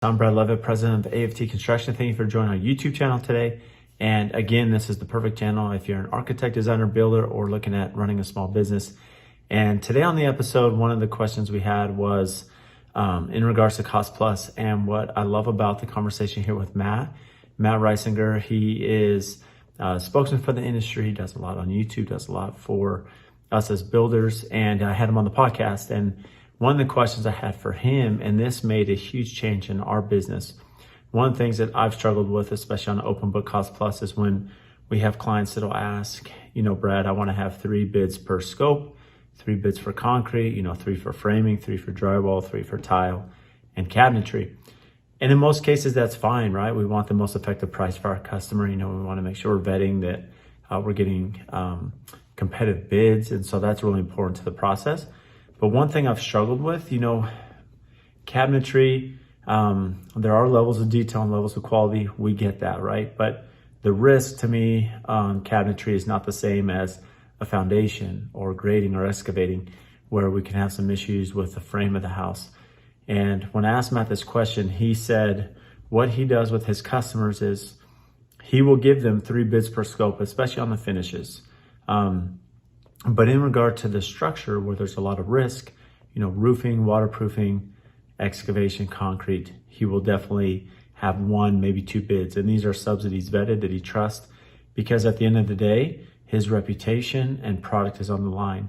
I'm Brad Levitt, president of AFT Construction. Thank you for joining our YouTube channel today. And again, this is the perfect channel if you're an architect, designer, builder, or looking at running a small business. And today on the episode, one of the questions we had was in regards to Cost Plus. And what I love about the conversation here with Matt Reisinger, he is a spokesman for the industry. He does a lot on YouTube, does a lot for us as builders. And I had him on the podcast. And one of the questions I had for him, and this made a huge change in our business. One of the things that I've struggled with, especially on the Open Book Cost Plus, is when we have clients that'll ask, Brad, I want to have 3 bids per scope, 3 bids for concrete, 3 for framing, 3 for drywall, 3 for tile and cabinetry. And in most cases, that's fine, right? We want the most effective price for our customer. We want to make sure we're vetting that we're getting competitive bids. And so that's really important to the process. But one thing I've struggled with, cabinetry, there are levels of detail and levels of quality. We get that, right? But the risk to me on cabinetry is not the same as a foundation or grading or excavating, where we can have some issues with the frame of the house. And when I asked Matt this question, he said what he does with his customers is he will give them 3 bids per scope, especially on the finishes. But in regard to the structure where there's a lot of risk, roofing, waterproofing, excavation, concrete, he will definitely have 1, maybe 2 bids. And these are subsidies vetted that he trusts, because at the end of the day, his reputation and product is on the line.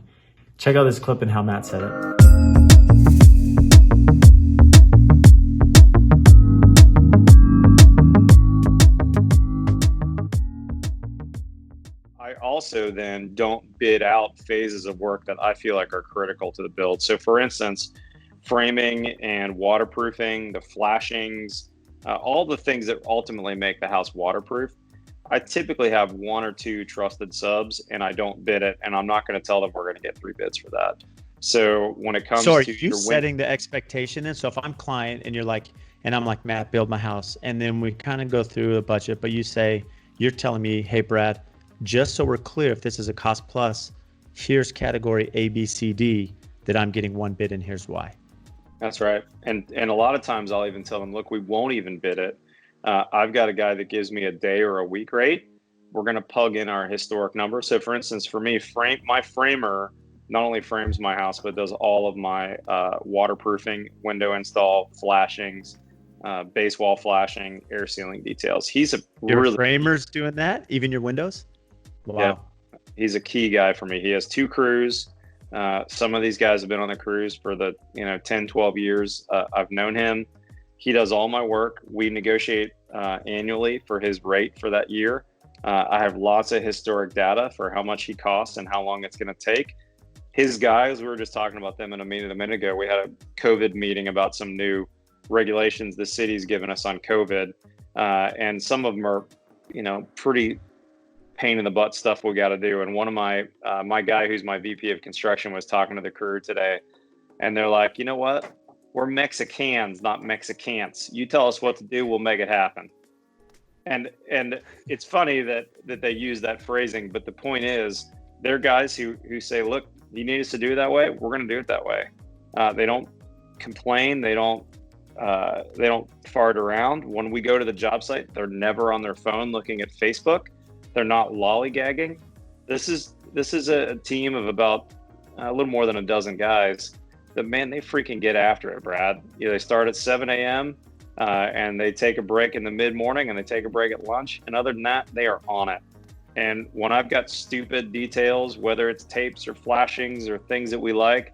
Check out this clip and how Matt said it. Also then don't bid out phases of work that I feel like are critical to the build. So for instance, framing and waterproofing, the flashings, all the things that ultimately make the house waterproof, I typically have 1 or 2 trusted subs, and I don't bid it, and I'm not going to tell them we're going to get 3 bids for that. So when it comes to you setting the expectation, and so if I'm client and you're like, and I'm like, Matt, build my house, and then we kind of go through the budget, but you're telling me, hey Brad, just so we're clear, if this is a cost plus, here's category A, B, C, D that I'm getting 1 bid, and here's why. That's right. And a lot of times I'll even tell them, look, we won't even bid it. I've got a guy that gives me a day or a week rate. We're going to plug in our historic number. So for instance, for me, my framer not only frames my house, but does all of my waterproofing, window install, flashings, base wall flashing, air sealing details. Your framer's doing that, even your windows? Wow. Yeah, he's a key guy for me. He has 2 crews. Some of these guys have been on the crews for the 10, 12 years. I've known him. He does all my work. We negotiate annually for his rate for that year. I have lots of historic data for how much he costs and how long it's going to take. His guys, we were just talking about them in a meeting a minute ago. We had a COVID meeting about some new regulations the city's given us on COVID. And some of them are, pretty pain in the butt stuff we got to do. And one of my guy who's my VP of construction was talking to the crew today, and they're like, you know what? We're Mexicans, not Mexicans. You tell us what to do, we'll make it happen. And it's funny that they use that phrasing, but the point is, they're guys who say, look, you need us to do it that way, we're going to do it that way. They don't complain. They don't fart around. When we go to the job site, they're never on their phone looking at Facebook. They're not lollygagging. This is a team of about a little more than a dozen guys. But man, they freaking get after it, Brad. They start at 7 a.m. And they take a break in the mid-morning, and they take a break at lunch. And other than that, they are on it. And when I've got stupid details, whether it's tapes or flashings or things that we like,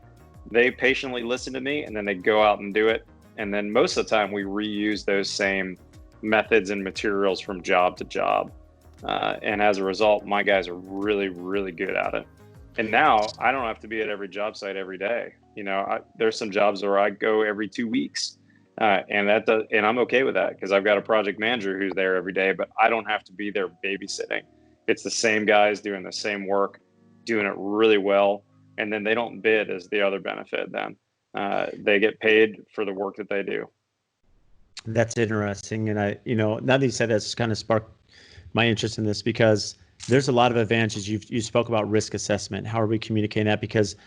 they patiently listen to me, and then they go out and do it. And then most of the time, we reuse those same methods and materials from job to job. And as a result, my guys are really, really good at it. And now I don't have to be at every job site every day. There's some jobs where I go every 2 weeks, and I'm okay with that because I've got a project manager who's there every day, but I don't have to be there babysitting. It's the same guys doing the same work, doing it really well. And then they don't bid as the other benefit then. They get paid for the work that they do. That's interesting. And now that you said that's kind of sparked my interest in this, because there's a lot of advantages. You spoke about risk assessment. How are we communicating that? Because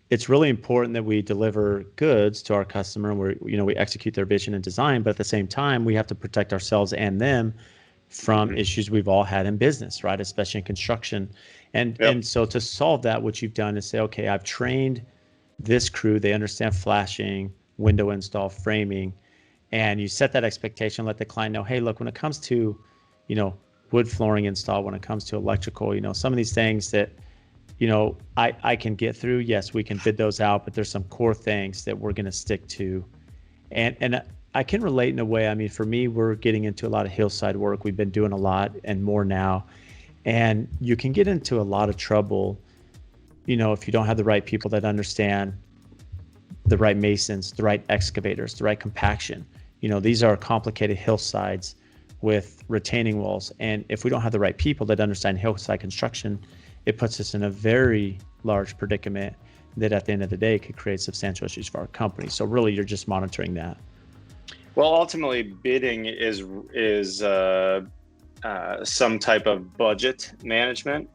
it's really important that we deliver goods to our customer and we execute their vision and design, but at the same time, we have to protect ourselves and them from issues we've all had in business, right? Especially in construction. And so to solve that, what you've done is say, okay, I've trained this crew, they understand flashing, window install, framing, and you set that expectation, let the client know, hey, look, when it comes to, wood flooring install, when it comes to electrical, some of these things that, I can get through. Yes, we can bid those out, but there's some core things that we're going to stick to. And I can relate in a way. I mean, for me, we're getting into a lot of hillside work. We've been doing a lot and more now. And you can get into a lot of trouble, if you don't have the right people that understand the right masons, the right excavators, the right compaction. These are complicated hillsides with retaining walls. And if we don't have the right people that understand hillside construction, it puts us in a very large predicament that at the end of the day could create substantial issues for our company. So really, you're just monitoring that. Well, ultimately, bidding is some type of budget management,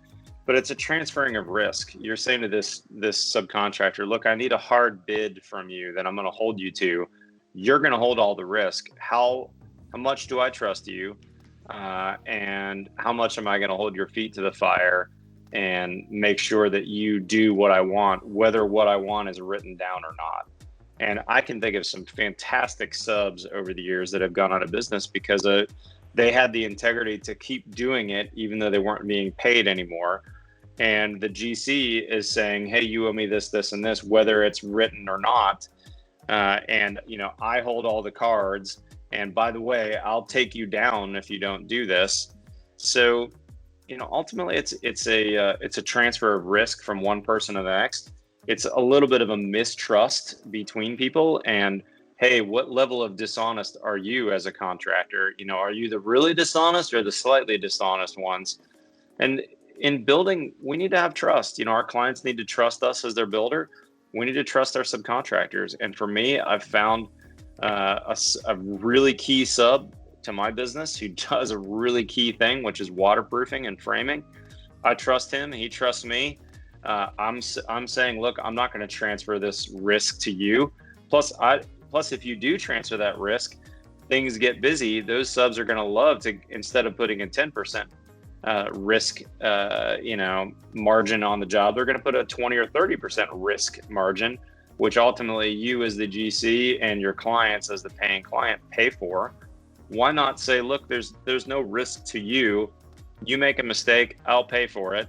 but it's a transferring of risk. You're saying to this subcontractor, look, I need a hard bid from you that I'm going to hold you to. You're going to hold all the risk. How much do I trust you? And how much am I going to hold your feet to the fire and make sure that you do what I want, whether what I want is written down or not? And I can think of some fantastic subs over the years that have gone out of business because they had the integrity to keep doing it, even though they weren't being paid anymore. And the GC is saying, hey, you owe me this, this, and this, whether it's written or not. And I hold all the cards. And by the way, I'll take you down if you don't do this. So, ultimately, it's a transfer of risk from one person to the next. It's a little bit of a mistrust between people. And hey, what level of dishonest are you as a contractor? Are you the really dishonest or the slightly dishonest ones? And in building, we need to have trust. Our clients need to trust us as their builder. We need to trust our subcontractors. And for me, I've found a really key sub to my business who does a really key thing, which is waterproofing and framing. I trust him. He trusts me. I'm saying, look, I'm not going to transfer this risk to you. Plus, if you do transfer that risk, things get busy. Those subs are going to love to, instead of putting a 10% risk, margin on the job, they're going to put a 20 or 30% risk margin, which ultimately you as the GC and your clients as the paying client pay for. Why not say, look, there's no risk to you. You make a mistake, I'll pay for it.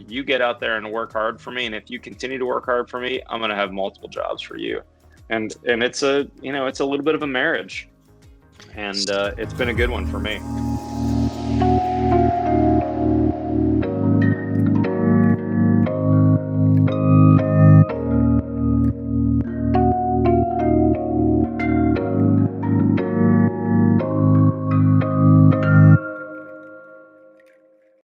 You get out there and work hard for me. And if you continue to work hard for me, I'm going to have multiple jobs for you. And it's a little bit of a marriage, and it's been a good one for me.